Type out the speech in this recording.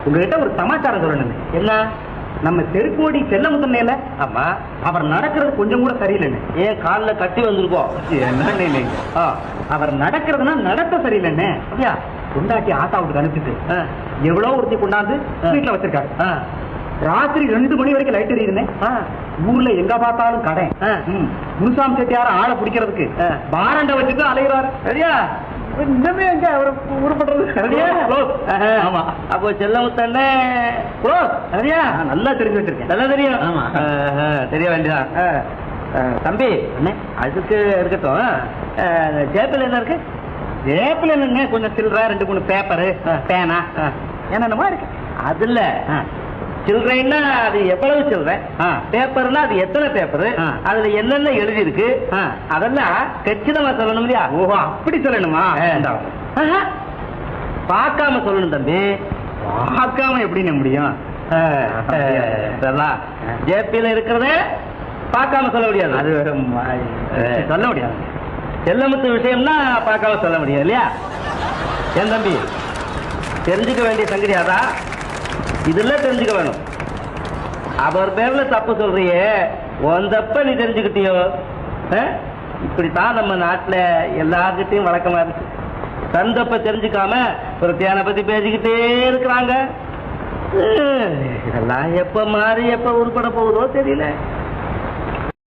உங்ககிட்ட ஒரு சமாச்சாரம் சொல்லணும். என்ன? நம்ம தெருக்கோடி செல்லமுத்தன்னையில ஆமா அவர் நடக்கிறது கொஞ்சம் கூட சரியில்லைன்னு. ஏன் காலில் கட்டி வந்திருக்கோம்? என்ன அவர் நடக்கிறதுனா நடத்த சரியில்லைன்னு. அப்படியா? கொண்டாட்டி ஆத்தாவுக்கு அனுப்பிட்டு எவ்வளவு ஒருத்தி கொண்டாந்து வீட்டுல வச்சிருக்காரு. ராத்திரி 2 மணி வரைக்கும் லைட் எரியுதுன்னு. ஊர்ல எங்க பார்த்தாலும் கடை. முனுசாமி செட்டியார ஆளை பிடிக்கிறதுக்கு பாராண்ட வச்சுட்டு அலைகிறாரு. சரியா? இன்னமே எங்க அவரை உருப்படுறது. ஆமா. அப்போ செல்லமுத்தண்ண சரியா? நல்லா தெரிஞ்சு வச்சிருக்கேன். நல்லா தெரியும். ஆமா தெரிய வேண்டியதான். தம்பி அதுக்கு இருக்கட்டும். ஜேப்பில் என்ன இருக்கு? ஜேப்பில் என்னங்க கொஞ்சம் சில்லற 2-3 பேப்பரு பேனா என்னென்னமா இருக்கு. அதுல சில்லறைன்னா அது எவ்வளவு சில்லறை, பேப்பர்னா அது எத்தனை பேப்பர், அதுல என்னென்ன எழுதி இருக்கு அதெல்லாம் கச்சிதமா சொல்லணும் இல்லையா? ஓஹோ அப்படி சொல்லணுமா? பார்க்காம சொல்லணும் தம்பி. பார்க்காம எப்படின்னு முடியும்? ஜேபியில இருக்கிறத பார்க்காம சொல்ல முடியாது. அது சொல்ல முடியாது. செல்லமுத்து விஷயம்னா பார்க்காம சொல்ல முடியாது இல்லையா? ஏன் தம்பி தெரிஞ்சுக்க வேண்டிய சங்கதி அதான். இதெல்லாம் தெரிஞ்சுக்க வேணும். அவர் பேர்ல தப்பு சொல்றியே, உன் தப்ப நீ தெரிஞ்சுக்கிட்டியோ? இப்படித்தான் நம்ம நாட்டுல எல்லார்கிட்டையும் வழக்கமா இருக்கு. தன் தப்ப தெரிஞ்சுக்காம ஒரு தேனை பத்தி பேசிக்கிட்டே இருக்கிறாங்க. இதெல்லாம் எப்ப மாறி எப்ப உருப்பட போகுதோ தெரியல.